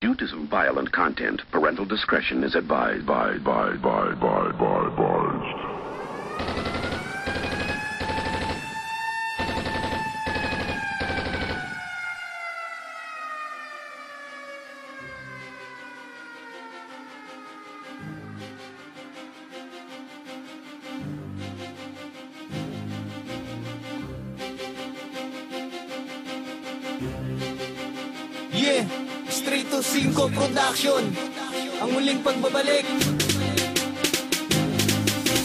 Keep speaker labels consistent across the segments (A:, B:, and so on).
A: Due to some violent content, parental discretion is advised.
B: Yeah, Street to 5 Production, ang muling pagbabalik.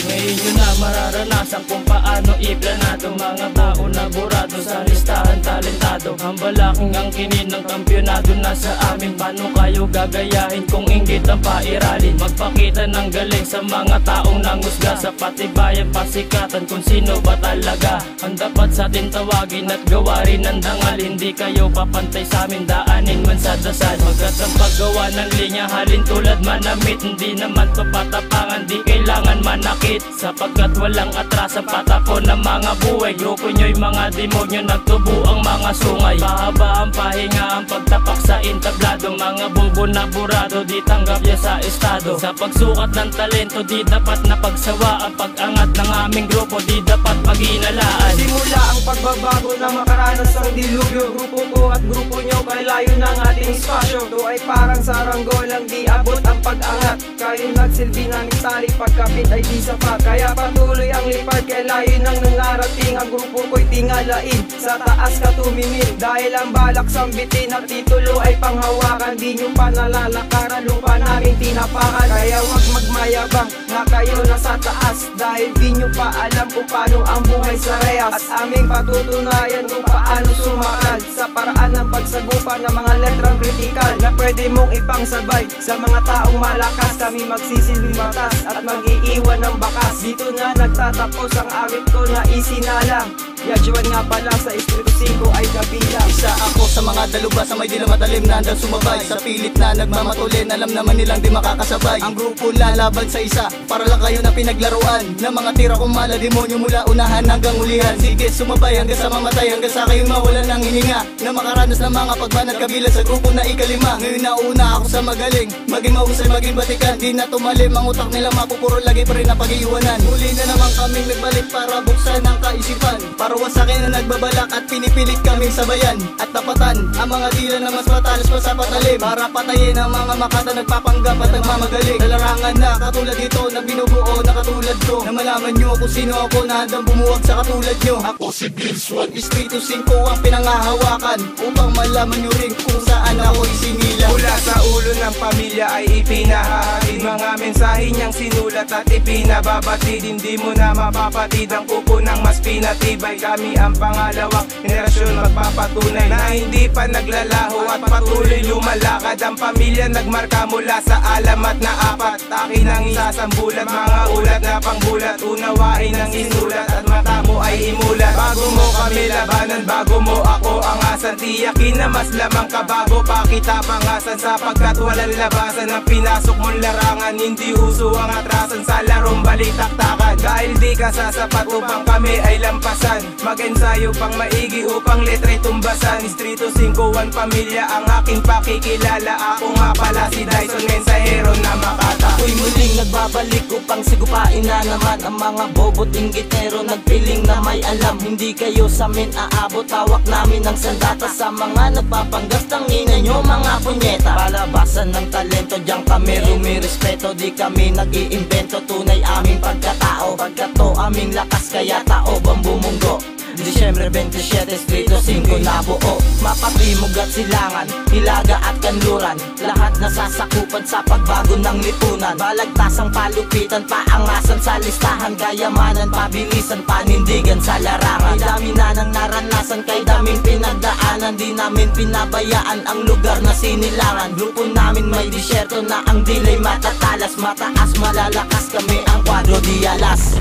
B: Ngayon nyo na mararanasan kung paano iplanado mga baon na burado sa listahan talentado. Ang balaking ang kinin ng kampyonado nasa amin. Paano kayo gagayahin kung inggit ang pairalin? Magpakita ng galing sa mga taong nangusga, sa patibayan pasikatan kung sino ba talaga ang dapat sa atin tawagin at gawarin ng dangal. Hindi kayo papantay sa amin, daanin man sa dasal. Pagkat ang paggawa ng linya halin tulad manamit, hindi naman to patapangan, di kailangan manakit. Sapagkat walang atrasan patako ng mga buhay. Grupo nyo'y mga demog nyo, nagtubo ang mga sungay. Pahaba ang pahinga ang pagtapak sa entablado. Mga bobo na burado, di tanggap ya sa estado. Sa pagsukat ng talento, di dapat napagsawa. Ang pag-angat ng aming grupo, di dapat pag-iinalaan.
C: Simula ang pagbabago na makaranas ng dilubyo. Grupo ko at grupo nyo, kailayo ng ating espasyo. Ito ay parang saranggolang di abot ang pag-angat. Kayo nagsilbi naming tali, pagkapit ay di sapat. Kaya patuloy ang lipad, kay layo nang nangarating. Ang grupo ko'y tingalain, sa taas ka tumingin. Dahil ang balak sambitin at titulo ay panghawakan. Di nyo pa nalalakaran, lupa namin tinapakan. Kaya wag magmayabang na kayo nasa taas, dahil di nyo pa alam kung paano ang buhay sa rehas. At aming patutunayan kung paano sumakal sa paraan ng pagsagupa ng mga letrang kritikal na pwede mong ipangsabay sa mga taong malakas. Kami magsisilbing batas at mag-iiwan ng bakas. Dito na nagtatapos ang awit ko na isinalang. Yajuan nga pala sa Street 5 ay kabilang.
B: Isa ako sa mga daluba sa may di na matalim na andang sumabay. Sa pilit na nagmamatulin, alam naman nilang di makakasabay. Ang grupo lalaban sa isa, para lang kayo na pinaglaruan ng mga tira kong mala demonyo mula unahan hanggang ulihan. Sige sumabay hanggang sa mamatay, hanggang sa kayo mawalan ng hininga, na makaranas ng mga pagbanat kabilang sa grupo na ikalima. Ngayon nauna ako sa magaling, maging mahusay, maging batikan. Di na tumalim ang utak nila, mapupuro lagi pa rin na pag-iwanan. Huli na naman kaming nagbalik para buksan ang kaisipan, para wasakin na nagbabalak at pinipilit kaming sabayan at tapatan ang mga dila na mas matalas pa sa patalim, para patayin ang mga makata nagpapanggap at nagmamagaling. Dalarangan na katulad ito na binubuo na katulad ko, na malaman nyo kung sino ako na handang bumuwag sa katulad nyo. Ako si Bilswag, Street 5 ang pinangahawakan, upang malaman nyo rin kung saan ako'y sinila.
C: Mula sa ulo ng pamilya ay ipinahahatid, mga mensahe niyang sinulat at ipinababatid. Hindi mo na mapapatid ang kuko ng mas pinatibay. Kami ang pangalawang henerasyon magpapatunay na hindi pa naglalaho at patuloy lumalakad. Ang pamilya nagmarka mula sa alamat na apat. Akin ang isasambulat, mga ulat na pangbulat. Unawain ang isulat at mata mo ay imulat. Bago mo kami labanan, bago mo ako angasan. Tiyakin na mas lamang ka bago pa kita pangasan. Sapagkat walang labasan ang pinasok mong larangan. Hindi uso ang atrasan sa larong balitaktakan. Dahil di ka sasapat upang kami ay lampasan. Mag-ensayo pang maigi upang letra'y tumbasan. Street 5 ang pamilya ang aking pakikilala. Ako nga pala si Dyson, mensahero na Makata.
B: Ako'y muling nagbabalik upang sigupain na naman ang mga bobo't inggitero. Nagpiling na may alam, hindi kayo sa amin aabot. Hawak namin ang sandata sa mga nagpapanggas. Tangina nyo mga punyeta, palabasan ng talento, diyan kami rumirespeto. Di kami nag-iimbento, tunay aming pagkatao. Pagkato aming lakas, kaya tao bang bumunggo. Disyembre 27, Street 5 nabuo. Mapatrimog at silangan, hilaga at kanluran, lahat nasasakupan sa pagbago ng lipunan. Balagtasang palupitan, paangasan sa listahan, kayamanan, pabilisan, panindigan sa larangan. May dami na nang naranasan, kay daming pinagdaanan. Di namin pinabayaan ang lugar na sinilangan. Grupo namin may disyerto na ang dilay matatalas. Mataas malalakas kami ang kwadro di alas.